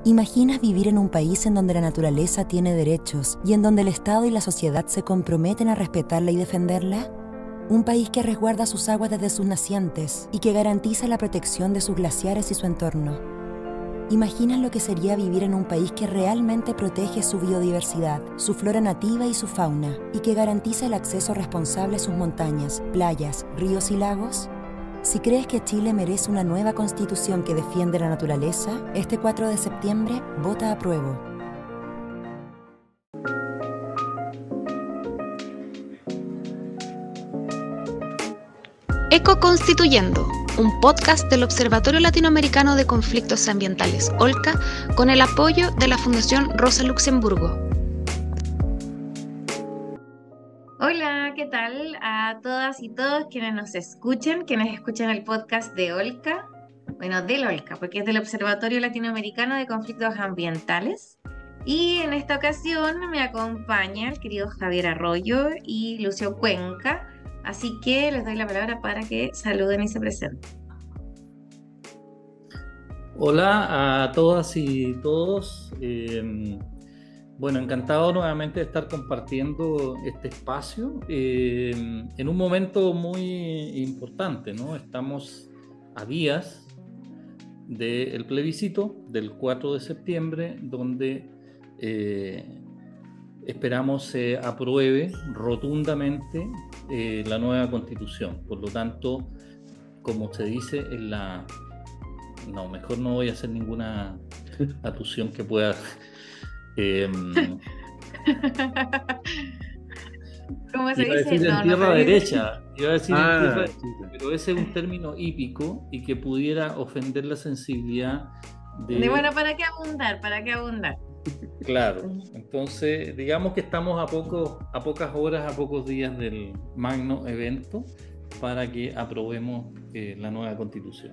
¿Imaginas vivir en un país en donde la naturaleza tiene derechos y en donde el Estado y la sociedad se comprometen a respetarla y defenderla? Un país que resguarda sus aguas desde sus nacientes y que garantiza la protección de sus glaciares y su entorno. ¿Imaginas lo que sería vivir en un país que realmente protege su biodiversidad, su flora nativa y su fauna, y que garantiza el acceso responsable a sus montañas, playas, ríos y lagos? Si crees que Chile merece una nueva constitución que defiende la naturaleza, este 4 de septiembre, vota apruebo. Ecoconstituyendo, un podcast del Observatorio Latinoamericano de Conflictos Ambientales, OLCA, con el apoyo de la Fundación Rosa Luxemburgo. Hola, ¿qué tal a todas y todos quienes escuchan el podcast de OLCA? Bueno, del OLCA, porque es del Observatorio Latinoamericano de Conflictos Ambientales. Y en esta ocasión me acompaña el querido Javier Arroyo y Lucio Cuenca. Así que les doy la palabra para que saluden y se presenten. Hola a todas y todos. Bueno, encantado nuevamente de estar compartiendo este espacio en un momento muy importante, ¿no? Estamos a días del plebiscito del 4 de septiembre, donde esperamos se apruebe rotundamente la nueva Constitución. Por lo tanto, como se dice en la... No, mejor no voy a hacer ninguna alusión que pueda... ¿Cómo se iba a dice? decir en tierra derecha, iba a decir en tierra, sí. pero ese es un término hípico y que pudiera ofender la sensibilidad de... Bueno, ¿para qué abundar? ¿Para qué abundar? Claro, entonces digamos que estamos a pocas horas, a pocos días del magno evento para que aprobemos la nueva Constitución.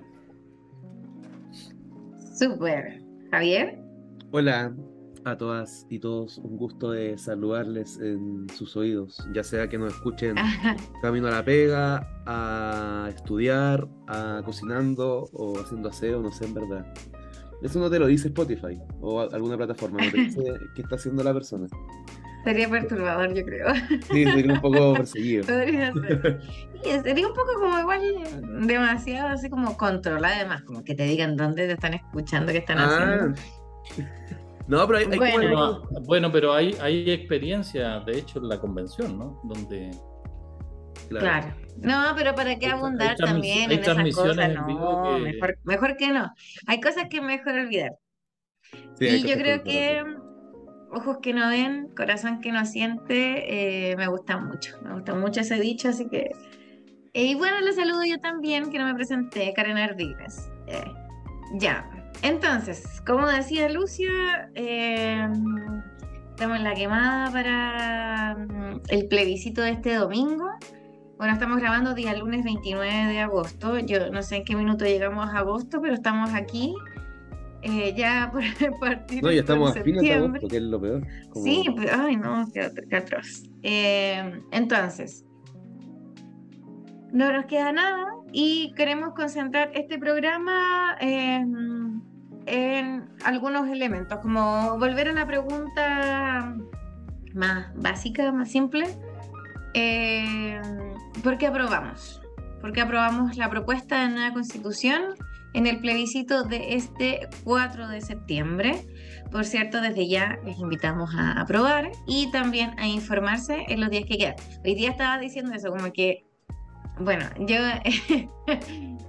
Súper. ¿Javier? Hola a todas y todos, un gusto de saludarles en sus oídos, ya sea que nos escuchen camino a la pega, a estudiar, a cocinando o haciendo aseo, no sé, en verdad. Eso no te lo dice Spotify o alguna plataforma, no te dice qué está haciendo la persona. Sería perturbador, yo creo. Sí, sería un poco perseguido. Podría ser. Y sería un poco como igual demasiado así como controlado, además, como que te digan dónde te están escuchando, qué están haciendo. No, pero hay Bueno, pero hay experiencia, de hecho, en la convención, ¿no? Donde... Claro. No, pero ¿para qué abundar también en esas cosas? No, mejor que no. Hay cosas que es mejor olvidar. Sí, y yo creo que ojos que no ven, corazón que no siente, me gusta mucho ese dicho, así que... y bueno, le saludo yo también, que no me presenté, Karen Ardiles. Ya, entonces, como decía Lucia, estamos en la quemada para el plebiscito de este domingo. Bueno, estamos grabando día lunes 29 de agosto. Yo no sé en qué minuto llegamos a agosto, pero estamos aquí. Ya por partir no, ya estamos a fines de septiembre. agosto, que es lo peor. Sí, pero, ay no, qué atroz. Entonces, no nos queda nada y queremos concentrar este programa en algunos elementos, como volver a una pregunta más básica, más simple. ¿Por qué aprobamos? ¿Por qué aprobamos la propuesta de nueva constitución en el plebiscito de este 4 de septiembre? Por cierto, desde ya les invitamos a aprobar y también a informarse en los días que quedan. Hoy día estaba diciendo eso, como que, bueno, yo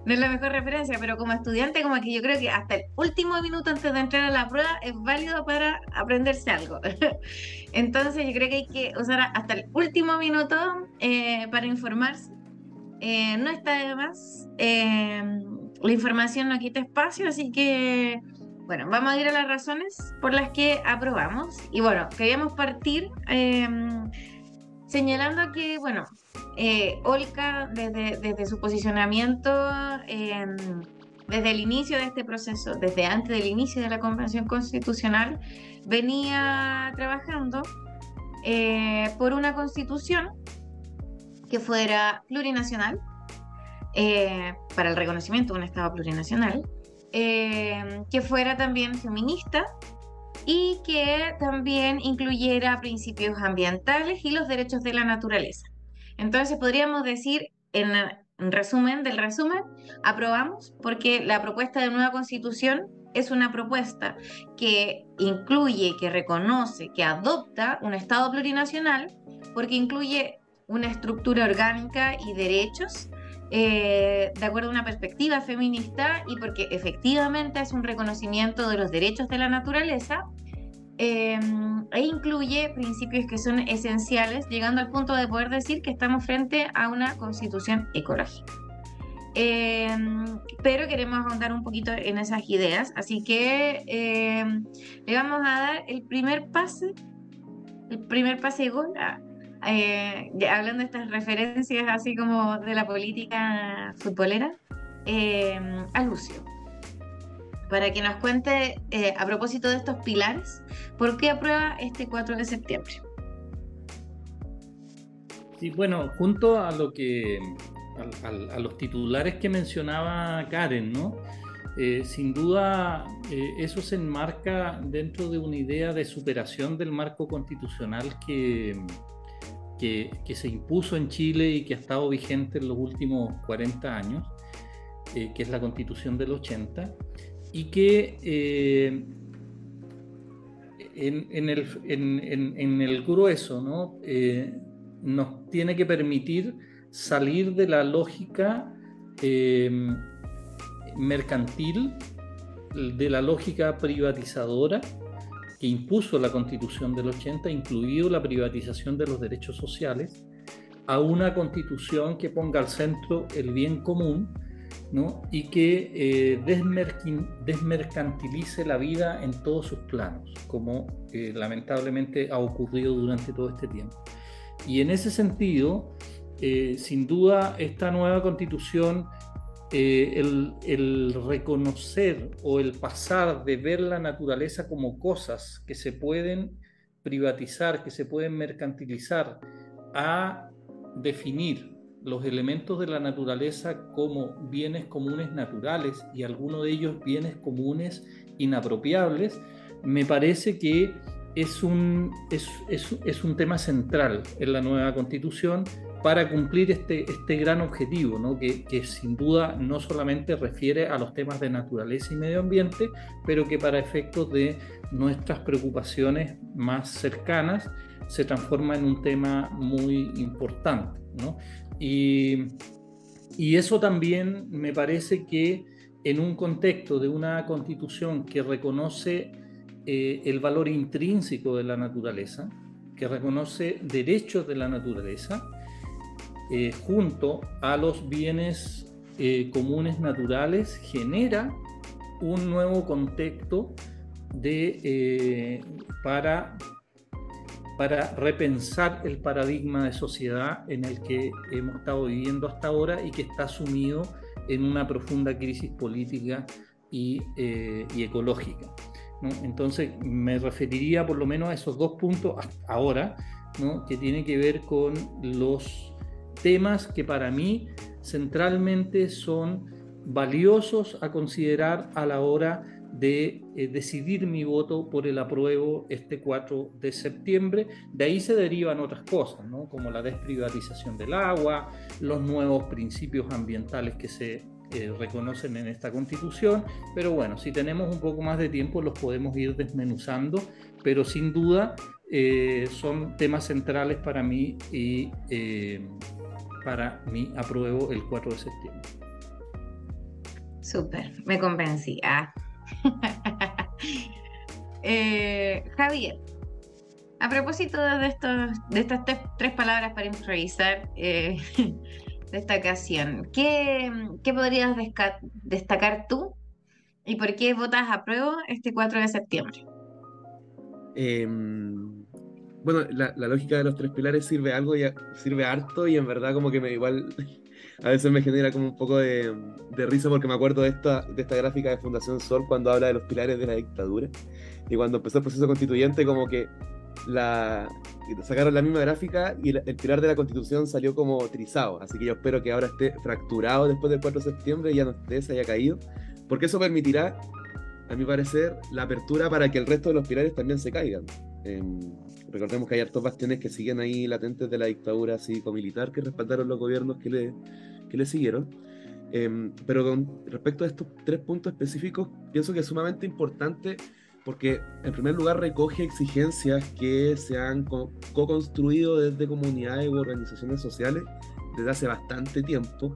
no es la mejor referencia, pero como estudiante, como que yo creo que hasta el último minuto antes de entrar a la prueba es válido para aprenderse algo. Entonces yo creo que hay que usar hasta el último minuto para informarse. No está de más. La información no quita espacio, así que, bueno, vamos a ir a las razones por las que aprobamos. Y bueno, queríamos partir señalando que, bueno, OLCA desde su posicionamiento, desde el inicio de este proceso, desde antes del inicio de la Convención Constitucional, venía trabajando por una constitución que fuera plurinacional, para el reconocimiento de un Estado plurinacional, que fuera también feminista y que también incluyera principios ambientales y los derechos de la naturaleza. Entonces podríamos decir, en resumen del resumen, aprobamos porque la propuesta de nueva constitución es una propuesta que incluye, que reconoce, que adopta un Estado plurinacional, porque incluye una estructura orgánica y derechos de acuerdo a una perspectiva feminista y porque efectivamente es un reconocimiento de los derechos de la naturaleza e incluye principios que son esenciales, llegando al punto de poder decir que estamos frente a una constitución ecológica. Pero queremos ahondar un poquito en esas ideas, así que le vamos a dar el primer pase de gol, hablando de estas referencias así como de la política futbolera, a Lucio, para que nos cuente a propósito de estos pilares, ¿por qué aprueba este 4 de septiembre? Sí, bueno, junto a lo que a los titulares que mencionaba Karen, ¿no? Sin duda, eso se enmarca dentro de una idea de superación del marco constitucional que se impuso en Chile y que ha estado vigente en los últimos 40 años, que es la Constitución del 80, y que en el grueso, ¿no? Nos tiene que permitir salir de la lógica mercantil, de la lógica privatizadora que impuso la Constitución del 80, incluido la privatización de los derechos sociales, a una Constitución que ponga al centro el bien común, ¿no? Y que desmercantilice la vida en todos sus planos, como lamentablemente ha ocurrido durante todo este tiempo. Y en ese sentido, sin duda, esta nueva Constitución, el reconocer o el pasar de ver la naturaleza como cosas que se pueden privatizar, que se pueden mercantilizar, a definir los elementos de la naturaleza como bienes comunes naturales y algunos de ellos bienes comunes inapropiables, me parece que es un tema central en la nueva Constitución para cumplir este gran objetivo, ¿no? que sin duda no solamente refiere a los temas de naturaleza y medio ambiente, pero que para efectos de nuestras preocupaciones más cercanas se transforma en un tema muy importante, ¿no? Y eso también me parece que en un contexto de una Constitución que reconoce el valor intrínseco de la naturaleza, que reconoce derechos de la naturaleza, junto a los bienes comunes naturales, genera un nuevo contexto para repensar el paradigma de sociedad en el que hemos estado viviendo hasta ahora y que está sumido en una profunda crisis política y ecológica, ¿no? Entonces me referiría por lo menos a esos dos puntos hasta ahora, ¿no? Que tiene que ver con los temas que para mí centralmente son valiosos a considerar a la hora de decidir mi voto por el apruebo este 4 de septiembre. De ahí se derivan otras cosas, ¿no? Como la desprivatización del agua, los nuevos principios ambientales que se reconocen en esta Constitución, pero bueno, si tenemos un poco más de tiempo los podemos ir desmenuzando, pero sin duda son temas centrales para mí y para mi apruebo el 4 de septiembre. Súper, me convencí. Javier, a propósito de estas tres palabras para improvisar de esta ocasión, ¿qué podrías destacar tú y por qué votas apruebo este 4 de septiembre? Bueno, la lógica de los tres pilares sirve harto y en verdad como que igual a veces me genera como un poco de risa porque me acuerdo de esta gráfica de Fundación Sol cuando habla de los pilares de la dictadura y cuando empezó el proceso constituyente como que sacaron la misma gráfica y el pilar de la Constitución salió como trizado, así que yo espero que ahora esté fracturado después del 4 de septiembre y ya no esté, se haya caído, porque eso permitirá, a mi parecer, la apertura para que el resto de los pilares también se caigan. Recordemos que hay hartos bastiones que siguen ahí latentes de la dictadura cívico-militar que respaldaron los gobiernos que le siguieron. Pero con respecto a estos 3 puntos específicos, pienso que es sumamente importante porque, en primer lugar, recoge exigencias que se han co-construido desde comunidades u organizaciones sociales desde hace bastante tiempo.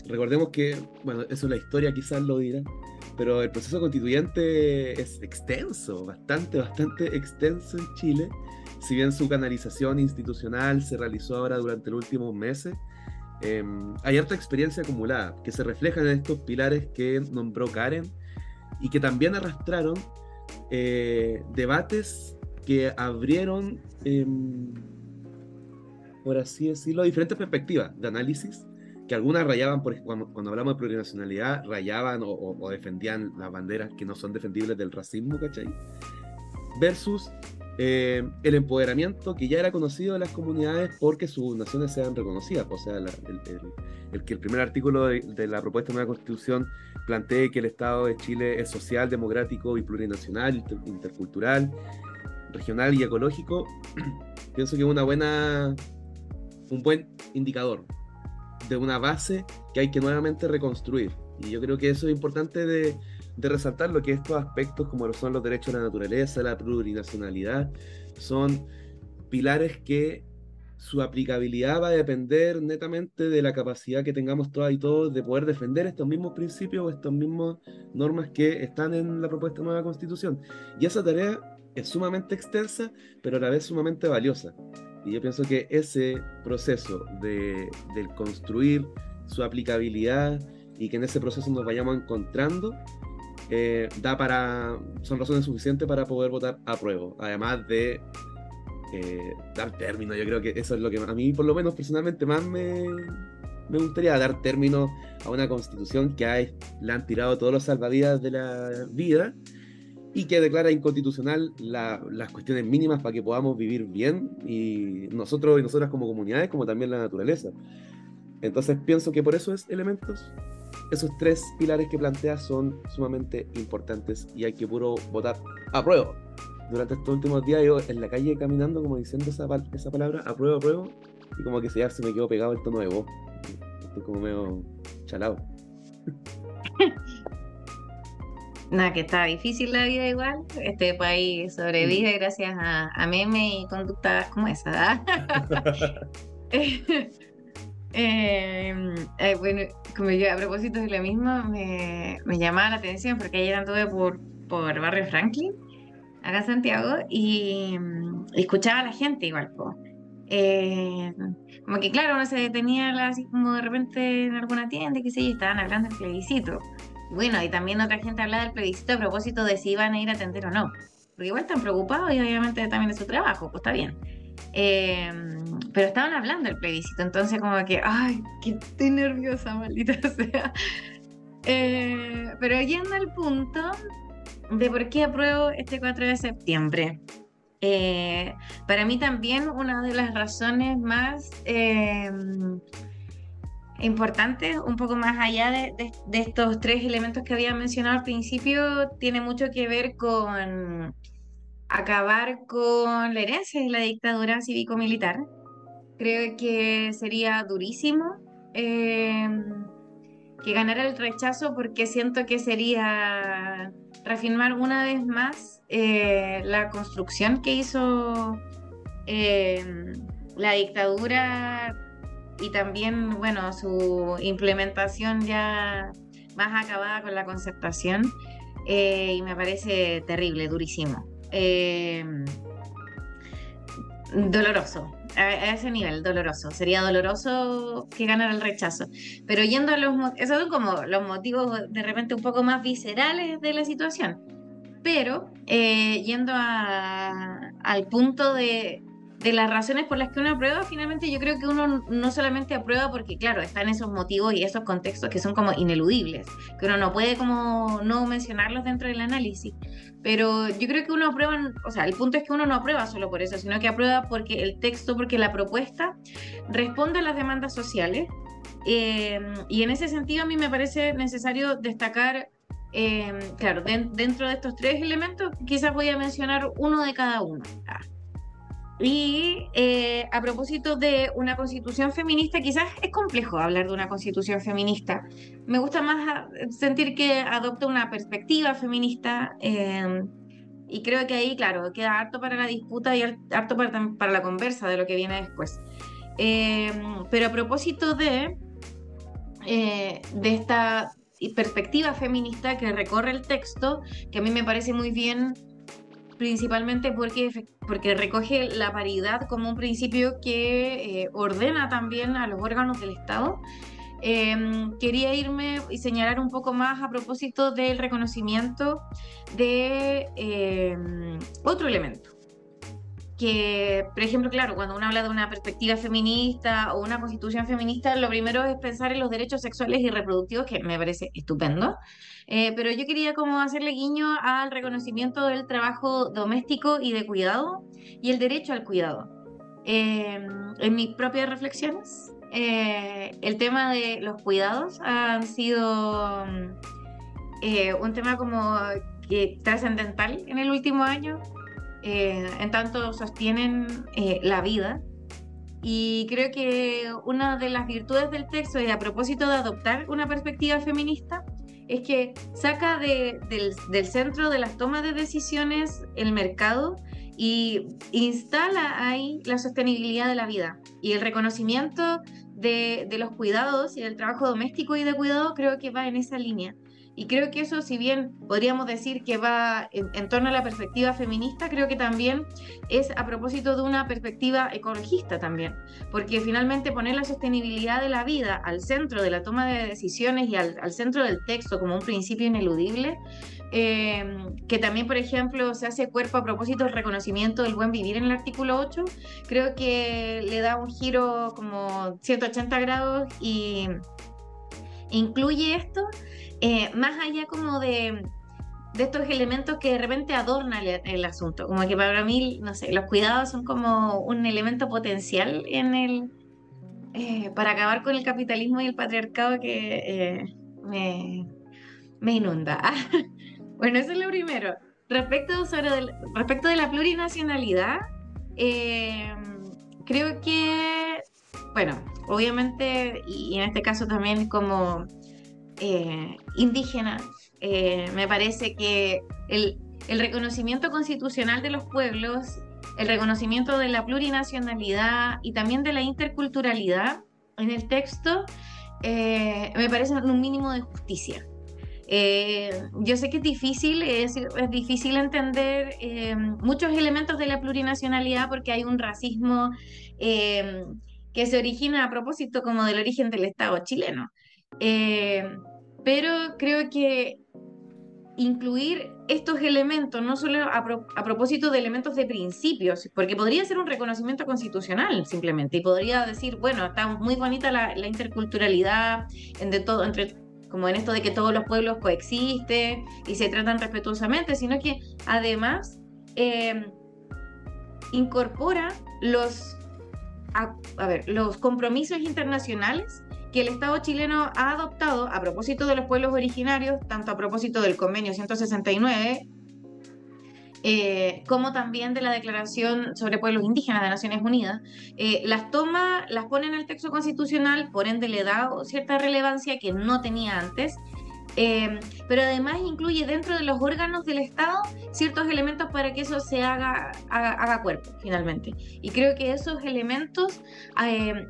Recordemos que, bueno, eso la historia quizás lo dirá, pero el proceso constituyente es extenso, bastante extenso en Chile. Si bien su canalización institucional se realizó ahora durante los últimos meses, hay harta experiencia acumulada que se refleja en estos pilares que nombró Karen y que también arrastraron debates que abrieron, por así decirlo, diferentes perspectivas de análisis, que algunas rayaban, cuando hablamos de plurinacionalidad, rayaban o defendían las banderas que no son defendibles del racismo, ¿cachai? Versus el empoderamiento que ya era conocido de las comunidades porque sus naciones sean reconocidas. O sea, el primer artículo de la propuesta de nueva constitución plantee que el Estado de Chile es social, democrático y plurinacional, intercultural, regional y ecológico. Pienso que es un buen indicador de una base que hay que nuevamente reconstruir. Y yo creo que eso es importante de resaltar, lo que estos aspectos, como lo son los derechos de la naturaleza, la plurinacionalidad, son pilares que su aplicabilidad va a depender netamente de la capacidad que tengamos todas y todos de poder defender estos mismos principios o estas mismas normas que están en la propuesta de nueva constitución. Y esa tarea es sumamente extensa, pero a la vez sumamente valiosa. Y yo pienso que ese proceso del construir su aplicabilidad y que en ese proceso nos vayamos encontrando, son razones suficientes para poder votar apruebo. Además de dar término, yo creo que eso es lo que a mí, por lo menos personalmente, más me gustaría, dar término a una constitución que le han tirado todos los salvavidas de la vida y que declara inconstitucional las cuestiones mínimas para que podamos vivir bien, y nosotros y nosotras como comunidades, como también la naturaleza. Entonces pienso que por esos elementos, esos 3 pilares que plantea son sumamente importantes y hay que puro votar apruebo. Durante estos últimos días yo en la calle caminando como diciendo esa palabra, apruebo, y como que se me quedó pegado el tono de voz. Estoy como medio chalado. Nada, que está difícil la vida igual. Este país sobrevive gracias a memes y conductas como esa. Bueno, como yo a propósito de lo mismo, me llamaba la atención porque ayer anduve por Barrio Franklin, acá en Santiago, y escuchaba a la gente igual, como que claro, uno se detenía así como de repente en alguna tienda, qué sé yo, y estaban hablando del plebiscito. Bueno, y también otra gente hablaba del plebiscito a propósito de si iban a ir a atender o no, porque igual están preocupados y obviamente también es su trabajo, pues está bien. Pero estaban hablando del plebiscito, entonces como que, ay, que estoy nerviosa, maldita sea. Pero yendo al punto de por qué apruebo este 4 de septiembre. Para mí también una de las razones más importantes, un poco más allá de estos 3 elementos que había mencionado al principio, tiene mucho que ver con acabar con la herencia de la dictadura cívico-militar. Creo que sería durísimo que ganara el rechazo, porque siento que sería reafirmar una vez más la construcción que hizo la dictadura y también, bueno, su implementación ya más acabada con la concertación, y me parece terrible, durísimo. Doloroso, a ese nivel, doloroso. Sería doloroso que ganara el rechazo. Pero yendo a esos son como los motivos de repente un poco más viscerales de la situación. Pero yendo al punto de las razones por las que uno aprueba, finalmente yo creo que uno no solamente aprueba porque, claro, están esos motivos y esos contextos que son como ineludibles, que uno no puede como no mencionarlos dentro del análisis. Pero yo creo que uno aprueba, o sea, el punto es que uno no aprueba solo por eso, sino que aprueba porque el texto, porque la propuesta responde a las demandas sociales, Y en ese sentido a mí me parece necesario destacar, claro, dentro de estos tres elementos, quizás voy a mencionar uno de cada uno. Y a propósito de una constitución feminista, quizás es complejo hablar de una constitución feminista. Me gusta más sentir que adopta una perspectiva feminista, y creo que ahí, claro, queda harto para la disputa y harto para la conversa de lo que viene después. Pero a propósito de esta perspectiva feminista que recorre el texto, que a mí me parece muy bien, principalmente porque recoge la paridad como un principio que ordena también a los órganos del Estado. Quería irme y señalar un poco más a propósito del reconocimiento de otro elemento. Que, por ejemplo, claro, cuando uno habla de una perspectiva feminista o una constitución feminista, lo primero es pensar en los derechos sexuales y reproductivos, que me parece estupendo. Pero yo quería como hacerle guiño al reconocimiento del trabajo doméstico y de cuidado y el derecho al cuidado. En mis propias reflexiones, el tema de los cuidados han sido un tema como que trascendental en el último año. En tanto sostienen la vida. Y creo que una de las virtudes del texto, y a propósito de adoptar una perspectiva feminista, es que saca del centro de las tomas de decisiones el mercado y instala ahí la sostenibilidad de la vida. Y el reconocimiento de los cuidados y del trabajo doméstico y de cuidado creo que va en esa línea. Y creo que eso, si bien podríamos decir que va en torno a la perspectiva feminista, creo que también es a propósito de una perspectiva ecologista también, porque finalmente poner la sostenibilidad de la vida al centro de la toma de decisiones y al centro del texto como un principio ineludible, que también, por ejemplo, se hace cuerpo a propósito del reconocimiento del buen vivir en el artículo 8, creo que le da un giro como 180 grados y incluye esto. Más allá como de estos elementos que de repente adornan el asunto, como que para mí, no sé, los cuidados son como un elemento potencial para acabar con el capitalismo y el patriarcado que me inunda. Bueno, eso es lo primero. Respecto de la plurinacionalidad, creo que, bueno, obviamente, y en este caso también como indígena, me parece que el reconocimiento constitucional de los pueblos, el reconocimiento de la plurinacionalidad y también de la interculturalidad en el texto, me parece un mínimo de justicia. Yo sé que es difícil entender muchos elementos de la plurinacionalidad porque hay un racismo que se origina a propósito como del origen del Estado chileno. Pero creo que incluir estos elementos, no solo a propósito de elementos de principios, porque podría ser un reconocimiento constitucional simplemente, y podría decir, bueno, está muy bonita la interculturalidad como en esto de que todos los pueblos coexisten y se tratan respetuosamente, sino que además incorpora los compromisos internacionales que el Estado chileno ha adoptado a propósito de los pueblos originarios, tanto a propósito del Convenio 169, como también de la Declaración sobre Pueblos Indígenas de Naciones Unidas. Las toma, las pone en el texto constitucional, por ende le da cierta relevancia que no tenía antes, pero además incluye dentro de los órganos del Estado ciertos elementos para que eso se haga cuerpo finalmente. Y creo que esos elementos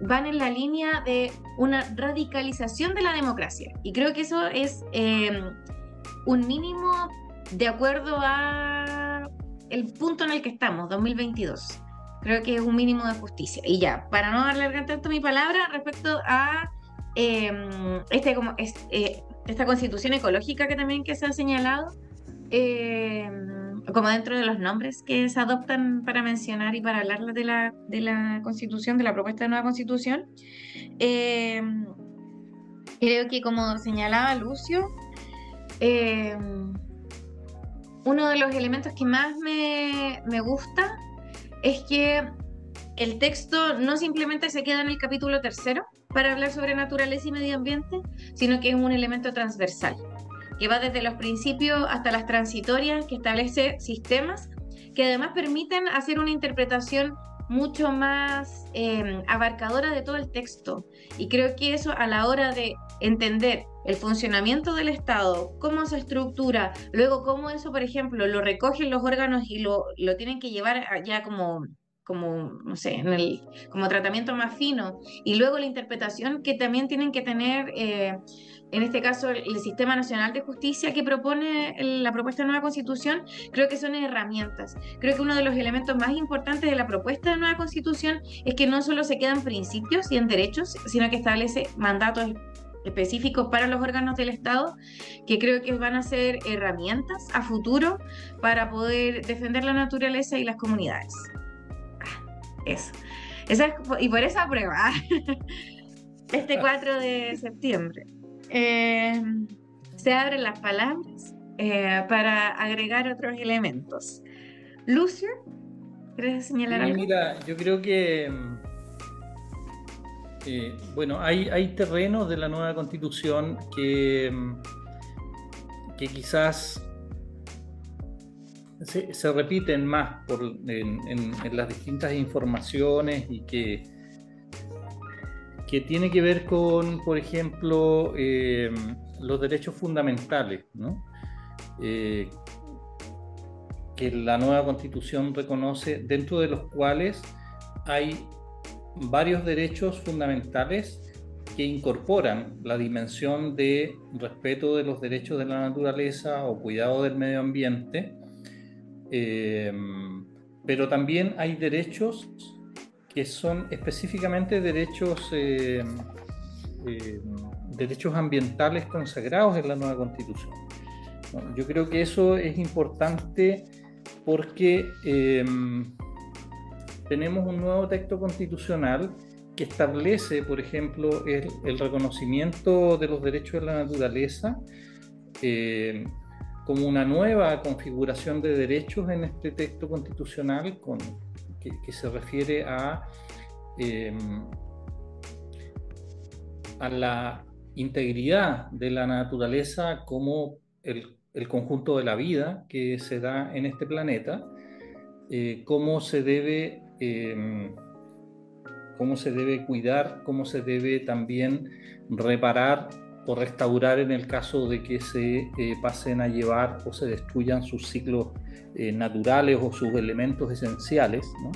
van en la línea de una radicalización de la democracia. Y creo que eso es un mínimo de acuerdo a el punto en el que estamos, 2022. Creo que es un mínimo de justicia. Y ya, para no alargar tanto mi palabra respecto a esta constitución ecológica que se ha señalado, como dentro de los nombres que se adoptan para mencionar y para hablar de la constitución, de la propuesta de nueva constitución, creo que como señalaba Lucio, uno de los elementos que más me gusta es que el texto no simplemente se queda en el capítulo 3, para hablar sobre naturaleza y medio ambiente, sino que es un elemento transversal, que va desde los principios hasta las transitorias, que establece sistemas que además permiten hacer una interpretación mucho más abarcadora de todo el texto. Y creo que eso, a la hora de entender el funcionamiento del Estado, cómo se estructura, luego cómo eso, por ejemplo, lo recogen los órganos y lo tienen que llevar ya como, no sé, como tratamiento más fino, y luego la interpretación que también tienen que tener, en este caso, el Sistema Nacional de Justicia que propone la propuesta de nueva Constitución. Creo que son herramientas. Creo que uno de los elementos más importantes de la propuesta de nueva Constitución es que no solo se quedan principios y en derechos, sino que establece mandatos específicos para los órganos del Estado, que creo que van a ser herramientas a futuro para poder defender la naturaleza y las comunidades. Eso. Y por esa prueba, este 4 de septiembre, se abren las palabras para agregar otros elementos. Lucio, ¿quieres señalar algo? Mira, yo creo que bueno, hay terrenos de la nueva Constitución que quizás se repiten más en las distintas informaciones y que tiene que ver con, por ejemplo, los derechos fundamentales, ¿no? Que la nueva Constitución reconoce, dentro de los cuales hay varios derechos fundamentales que incorporan la dimensión de respeto de los derechos de la naturaleza o cuidado del medio ambiente, pero también hay derechos que son específicamente derechos ambientales consagrados en la nueva Constitución. Bueno, yo creo que eso es importante porque tenemos un nuevo texto constitucional que establece, por ejemplo, el reconocimiento de los derechos de la naturaleza como una nueva configuración de derechos en este texto constitucional que se refiere a la integridad de la naturaleza como el conjunto de la vida que se da en este planeta, cómo se debe cuidar, cómo se debe también reparar o restaurar en el caso de que se pasen a llevar o se destruyan sus ciclos naturales o sus elementos esenciales, ¿no?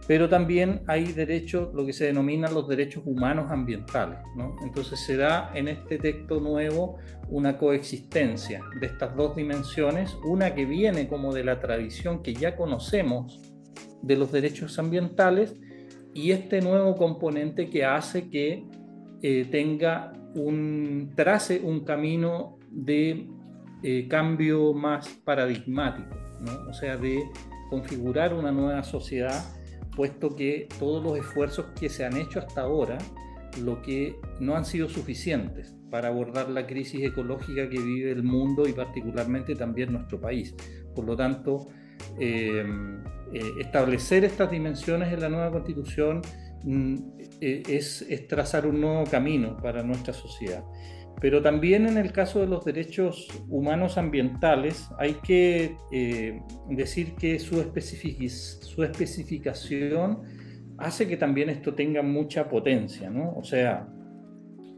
Pero también hay derechos, lo que se denominan los derechos humanos ambientales, ¿no? Entonces se da en este texto nuevo una coexistencia de estas dos dimensiones, una que viene como de la tradición que ya conocemos de los derechos ambientales, y este nuevo componente que hace que trace un camino de cambio más paradigmático, ¿no? O sea, de configurar una nueva sociedad, puesto que todos los esfuerzos que se han hecho hasta ahora, lo que no han sido suficientes para abordar la crisis ecológica que vive el mundo y particularmente también nuestro país. Por lo tanto, establecer estas dimensiones en la nueva Constitución es trazar un nuevo camino para nuestra sociedad. Pero también en el caso de los derechos humanos ambientales hay que decir que su especificación hace que también esto tenga mucha potencia, ¿no? O sea,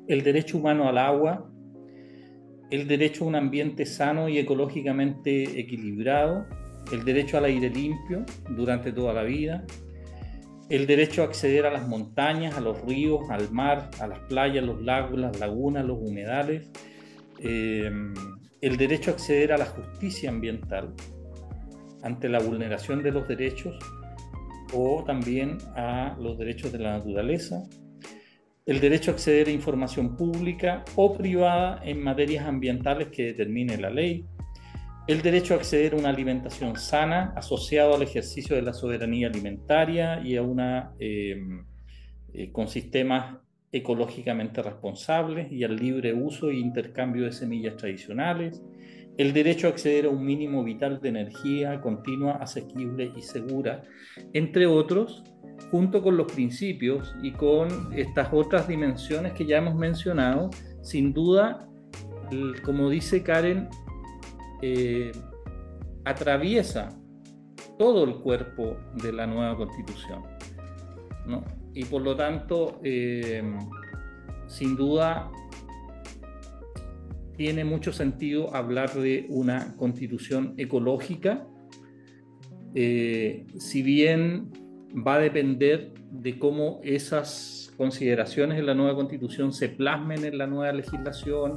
el derecho humano al agua, el derecho a un ambiente sano y ecológicamente equilibrado, el derecho al aire limpio durante toda la vida, el derecho a acceder a las montañas, a los ríos, al mar, a las playas, los lagos, las lagunas, los humedales, el derecho a acceder a la justicia ambiental ante la vulneración de los derechos o también a los derechos de la naturaleza, el derecho a acceder a información pública o privada en materias ambientales que determine la ley, el derecho a acceder a una alimentación sana asociado al ejercicio de la soberanía alimentaria y a con sistemas ecológicamente responsables y al libre uso e intercambio de semillas tradicionales, el derecho a acceder a un mínimo vital de energía continua, asequible y segura, entre otros, junto con los principios y con estas otras dimensiones que ya hemos mencionado, sin duda, como dice Karen, atraviesa todo el cuerpo de la nueva Constitución, ¿no? Y por lo tanto, sin duda, tiene mucho sentido hablar de una constitución ecológica, si bien va a depender de cómo esas consideraciones en la nueva constitución se plasmen en la nueva legislación,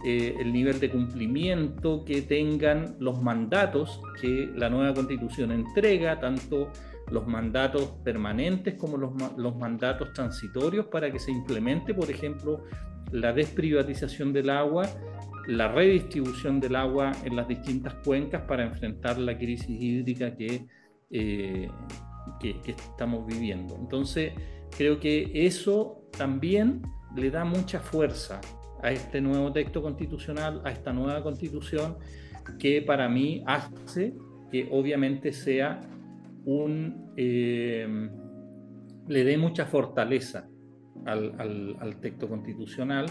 el nivel de cumplimiento que tengan los mandatos que la nueva constitución entrega, tanto los mandatos permanentes como los mandatos transitorios, para que se implemente, por ejemplo, la desprivatización del agua, la redistribución del agua en las distintas cuencas para enfrentar la crisis hídrica que estamos viviendo. Entonces, creo que eso también le da mucha fuerza a este nuevo texto constitucional, a esta nueva constitución, que para mí hace que obviamente sea le dé mucha fortaleza al texto constitucional,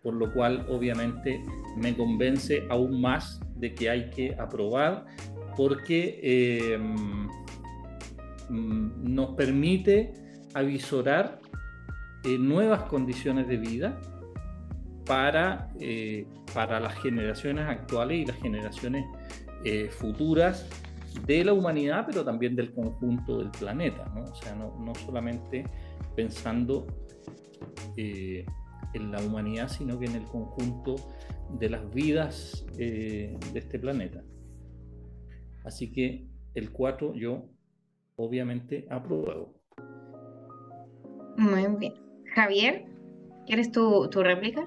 por lo cual obviamente me convence aún más de que hay que aprobar, porque nos permite avisorar nuevas condiciones de vida para las generaciones actuales y las generaciones futuras de la humanidad, pero también del conjunto del planeta, ¿no? O sea, no solamente pensando en la humanidad, sino que en el conjunto de las vidas de este planeta. Así que el 4 yo obviamente apruebo. Muy bien. Javier, ¿quieres tu réplica?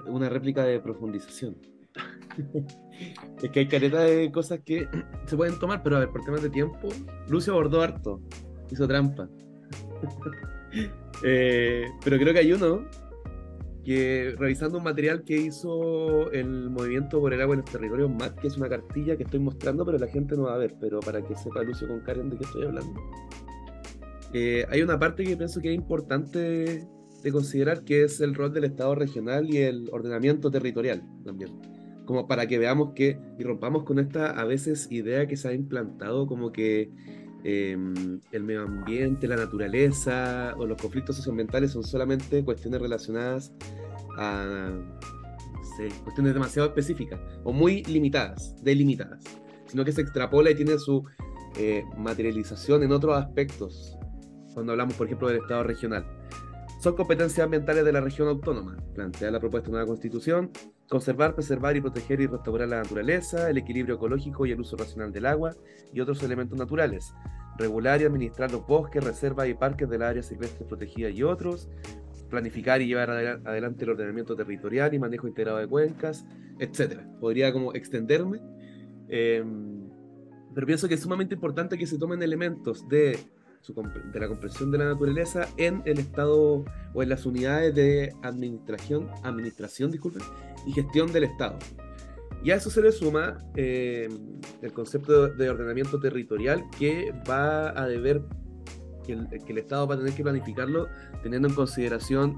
Una réplica de profundización. Es que hay caleta de cosas que se pueden tomar, pero a ver, por temas de tiempo, Lucio abordó harto, hizo trampa. Pero creo que hay uno que, revisando un material que hizo el Movimiento por el Agua en los Territorios MAT, que es una cartilla que estoy mostrando, pero la gente no va a ver, pero para que sepa Lucio con Karen de qué estoy hablando. Hay una parte que pienso que es importante de considerar, que es el rol del Estado regional y el ordenamiento territorial también. Como para que veamos que, y rompamos con esta a veces idea que se ha implantado como que el medio ambiente, la naturaleza o los conflictos socioambientales son solamente cuestiones relacionadas a, no sé, cuestiones demasiado específicas o muy limitadas, delimitadas, sino que se extrapola y tiene su materialización en otros aspectos. Cuando hablamos, por ejemplo, del Estado regional, son competencias ambientales de la región autónoma. Plantea la propuesta de nueva constitución: conservar, preservar y proteger y restaurar la naturaleza, el equilibrio ecológico y el uso racional del agua y otros elementos naturales. Regular y administrar los bosques, reservas y parques de las áreas silvestres protegidas y otros. Planificar y llevar adelante el ordenamiento territorial y manejo integrado de cuencas, etc. Podría como extenderme, pero pienso que es sumamente importante que se tomen elementos de la comprensión de la naturaleza en el Estado o en las unidades de administración, disculpen, y gestión del Estado. Y a eso se le suma el concepto de ordenamiento territorial, que va a deber, que el Estado va a tener que planificarlo teniendo en consideración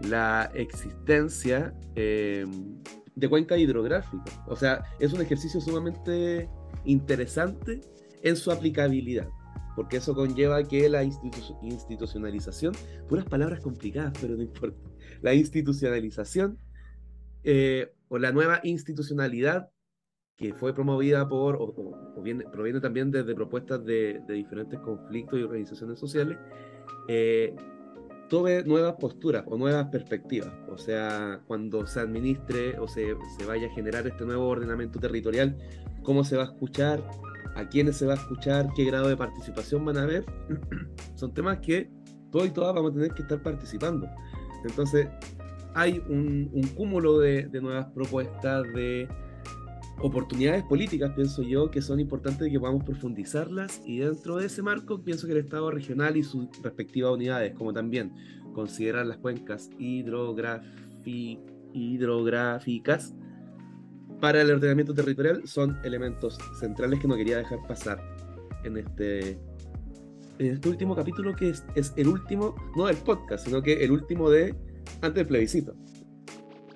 la existencia de cuenca hidrográfica. O sea, es un ejercicio sumamente interesante en su aplicabilidad, porque eso conlleva que la institucionalización, puras palabras complicadas, pero no importa, la institucionalización o la nueva institucionalidad que fue promovida por, proviene también desde propuestas de diferentes conflictos y organizaciones sociales, tome nuevas posturas o nuevas perspectivas. O sea, cuando se administre o se vaya a generar este nuevo ordenamiento territorial, cómo se va a escuchar, a quiénes se va a escuchar, qué grado de participación van a haber. Son temas que todos y todas vamos a tener que estar participando. Entonces, hay un cúmulo de nuevas propuestas, de oportunidades políticas, pienso yo, que son importantes que podamos profundizarlas, y dentro de ese marco pienso que el Estado regional y sus respectivas unidades, como también considerar las cuencas hidrográficas, para el ordenamiento territorial son elementos centrales que no quería dejar pasar en este último capítulo, que es el último, no del podcast, sino que el último de antes del plebiscito.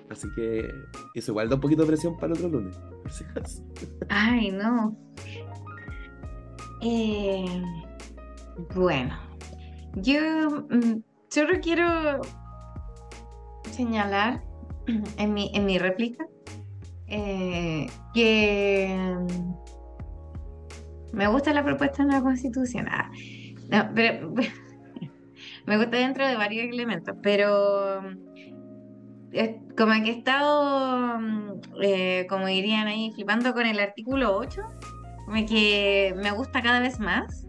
Así que eso igual da un poquito de presión para el otro lunes, por si acaso. Ay, no. Bueno, yo solo quiero señalar en mi réplica que me gusta la propuesta de nueva constitución. No, pero me gusta dentro de varios elementos, pero como que he estado, como dirían ahí, flipando con el artículo 8, como que me gusta cada vez más,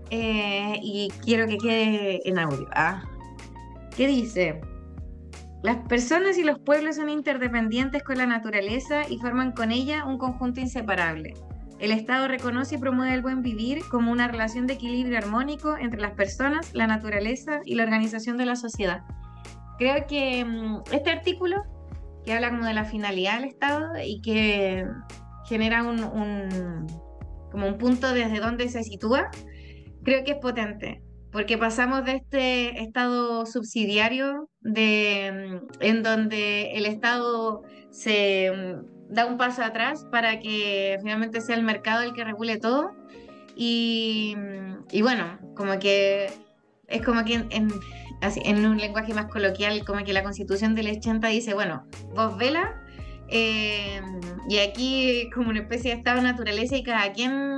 y quiero que quede en audio. ¿Qué dice? Las personas y los pueblos son interdependientes con la naturaleza y forman con ella un conjunto inseparable. El Estado reconoce y promueve el buen vivir como una relación de equilibrio armónico entre las personas, la naturaleza y la organización de la sociedad. Creo que este artículo, que habla como de la finalidad del Estado y que genera como un punto desde donde se sitúa, creo que es potente, porque pasamos de este Estado subsidiario en donde el Estado se da un paso atrás para que finalmente sea el mercado el que regule todo, y bueno, como que es como que así, en un lenguaje más coloquial, como que la Constitución del 80 dice, bueno, vos vela, y aquí como una especie de estado de naturaleza y cada quien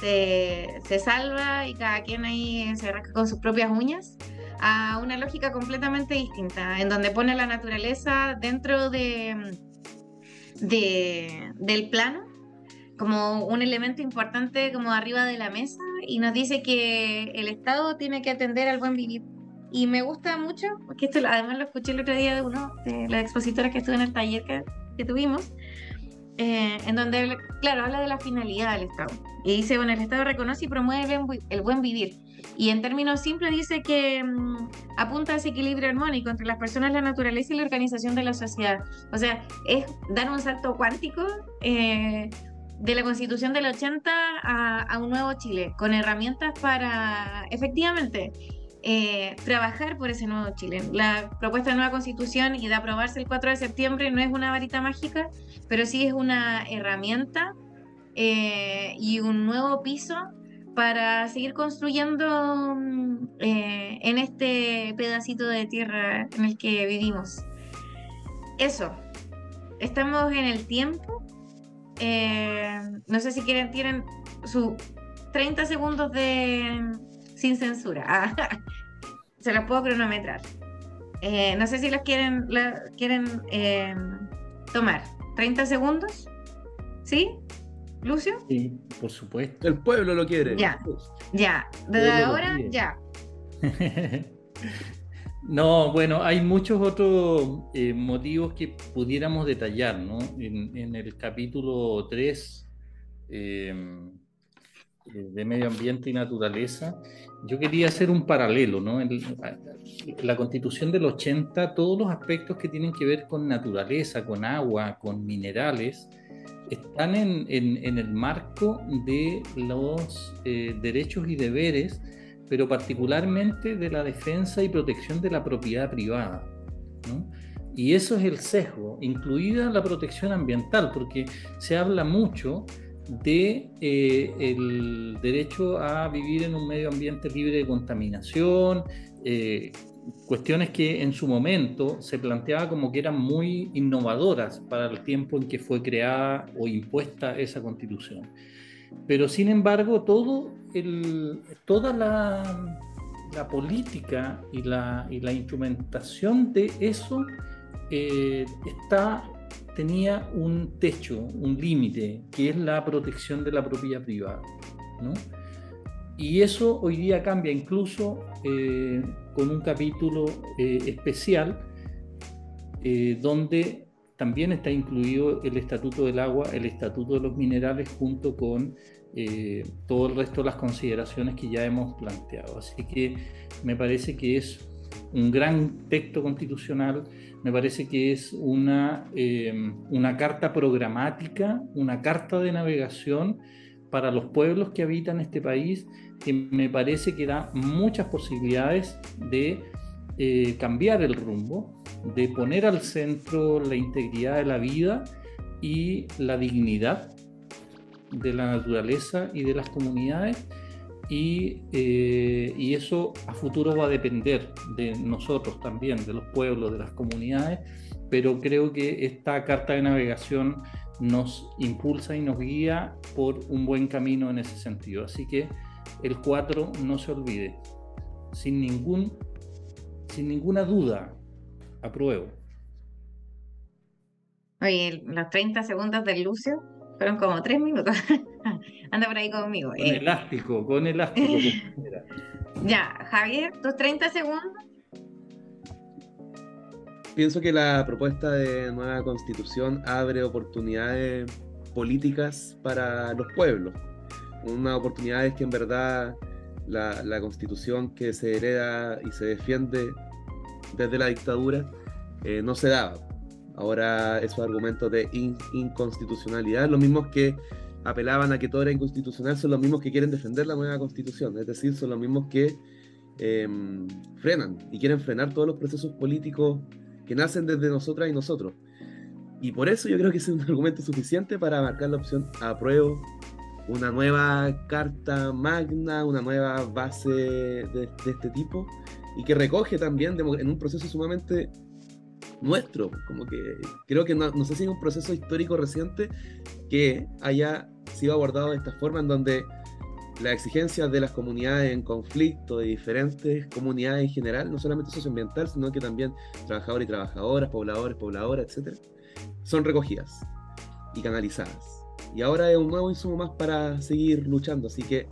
se salva y cada quien ahí se rasca con sus propias uñas, a una lógica completamente distinta, en donde pone la naturaleza dentro del plano como un elemento importante como arriba de la mesa, y nos dice que el Estado tiene que atender al buen vivir. Y me gusta mucho, porque esto además lo escuché el otro día de uno de las expositoras que estuvo en el taller que tuvimos, en donde, claro, habla de la finalidad del Estado. Y dice, bueno, el Estado reconoce y promueve el buen vivir. Y en términos simples dice que apunta a ese equilibrio armónico entre las personas, la naturaleza y la organización de la sociedad. O sea, es dar un salto cuántico de la Constitución del 80 a un nuevo Chile, con herramientas para, efectivamente, trabajar por ese nuevo Chile. La propuesta de nueva Constitución y de aprobarse el 4 de septiembre no es una varita mágica, pero sí es una herramienta y un nuevo piso para seguir construyendo en este pedacito de tierra en el que vivimos. Eso, estamos en el tiempo. No sé si tienen sus 30 segundos sin censura. Se los puedo cronometrar. No sé si los quieren tomar. ¿30 segundos? ¿Sí? ¿Lucio? Sí, por supuesto. El pueblo lo quiere. Ya. Desde ahora, ya. No, bueno, hay muchos otros motivos que pudiéramos detallar, ¿no? En el capítulo 3 de Medio Ambiente y Naturaleza, yo quería hacer un paralelo, ¿no? La Constitución del 80, todos los aspectos que tienen que ver con naturaleza, con agua, con minerales, están en el marco de los derechos y deberes, pero particularmente de la defensa y protección de la propiedad privada, ¿no? Y eso es el sesgo, incluida la protección ambiental, porque se habla mucho de el derecho a vivir en un medio ambiente libre de contaminación, cuestiones que en su momento se planteaba como que eran muy innovadoras para el tiempo en que fue creada o impuesta esa Constitución. Pero sin embargo, toda la política y la instrumentación de eso tenía un techo, un límite, que es la protección de la propiedad privada, ¿no? Y eso hoy día cambia, incluso con un capítulo especial donde también está incluido el Estatuto del Agua, el Estatuto de los Minerales, junto con todo el resto de las consideraciones que ya hemos planteado. Así que me parece que es un gran texto constitucional, me parece que es una carta programática, una carta de navegación para los pueblos que habitan este país, que me parece que da muchas posibilidades de cambiar el rumbo, de poner al centro la integridad de la vida y la dignidad de la naturaleza y de las comunidades, y eso a futuro va a depender de nosotros también, de los pueblos, de las comunidades, pero creo que esta carta de navegación nos impulsa y nos guía por un buen camino en ese sentido. Así que el 4 no se olvide, sin ninguna duda, apruebo. Oye, los 30 segundos del Lucio fueron como 3 minutos. Anda por ahí conmigo. Con elástico. Ya, Javier, tus 30 segundos. Pienso que la propuesta de nueva constitución abre oportunidades políticas para los pueblos. Unas oportunidades que en verdad la constitución que se hereda y se defiende desde la dictadura no se daba. Ahora esos argumentos de inconstitucionalidad, los mismos que apelaban a que todo era inconstitucional, son los mismos que quieren defender la nueva constitución, es decir, son los mismos que frenan y quieren frenar todos los procesos políticos que nacen desde nosotras y nosotros. Y por eso yo creo que ese es un argumento suficiente para marcar la opción apruebo, una nueva carta magna, una nueva base de este tipo, y que recoge también en un proceso sumamente nuestro, como que creo que no sé si es un proceso histórico reciente que haya sido abordado de esta forma, en donde las exigencias de las comunidades en conflicto, de diferentes comunidades en general, no solamente socioambiental, sino que también trabajadores y trabajadoras, pobladores, pobladoras, etcétera, son recogidas y canalizadas. Y ahora es un nuevo insumo más para seguir luchando, así que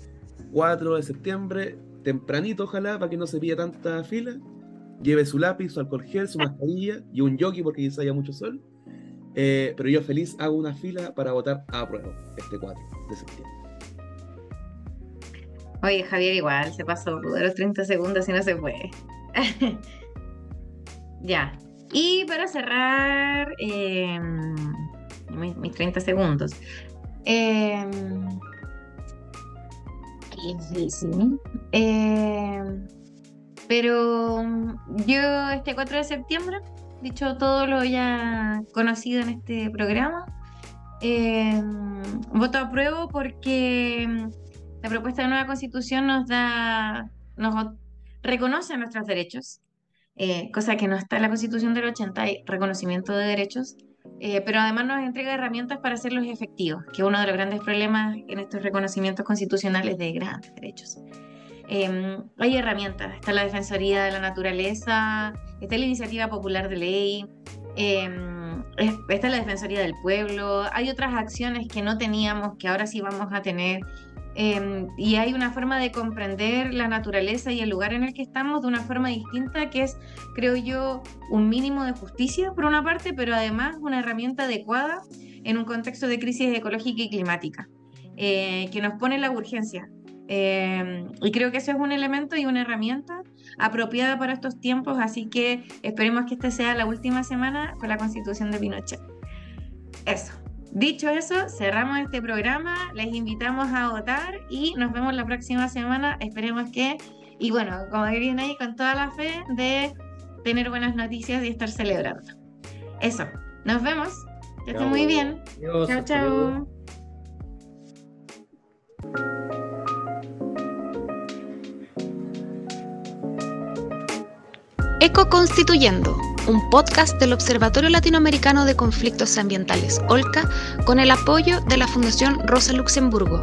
4 de septiembre, tempranito ojalá, para que no se pille tanta fila, lleve su lápiz, su alcohol gel, su mascarilla y un jockey porque quizá haya mucho sol, pero yo feliz hago una fila para votar a prueba este 4 de septiembre. Oye, Javier igual se pasó de los 30 segundos y no se puede. Ya. Y para cerrar mis 30 segundos. Qué difícil. Pero yo este 4 de septiembre, dicho todo lo ya conocido en este programa, voto apruebo porque la propuesta de nueva constitución nos reconoce nuestros derechos, cosa que no está en la constitución del 80, hay reconocimiento de derechos, pero además nos entrega herramientas para hacerlos efectivos, que es uno de los grandes problemas en estos reconocimientos constitucionales de grandes derechos. Hay herramientas, está la Defensoría de la Naturaleza, está la Iniciativa Popular de Ley, está la Defensoría del Pueblo, hay otras acciones que no teníamos, que ahora sí vamos a tener, y hay una forma de comprender la naturaleza y el lugar en el que estamos de una forma distinta, que es, creo yo, un mínimo de justicia por una parte, pero además una herramienta adecuada en un contexto de crisis ecológica y climática, que nos pone la urgencia. Y creo que ese es un elemento y una herramienta apropiada para estos tiempos, así que esperemos que esta sea la última semana con la Constitución de Pinochet. Eso. Dicho eso, cerramos este programa, les invitamos a votar y nos vemos la próxima semana, esperemos que, y bueno, como dirían ahí, con toda la fe de tener buenas noticias y estar celebrando. Eso, nos vemos, que estén muy bien. Adiós, chao, chao. Ecoconstituyendo, un podcast del Observatorio Latinoamericano de Conflictos Ambientales, OLCA, con el apoyo de la Fundación Rosa Luxemburgo.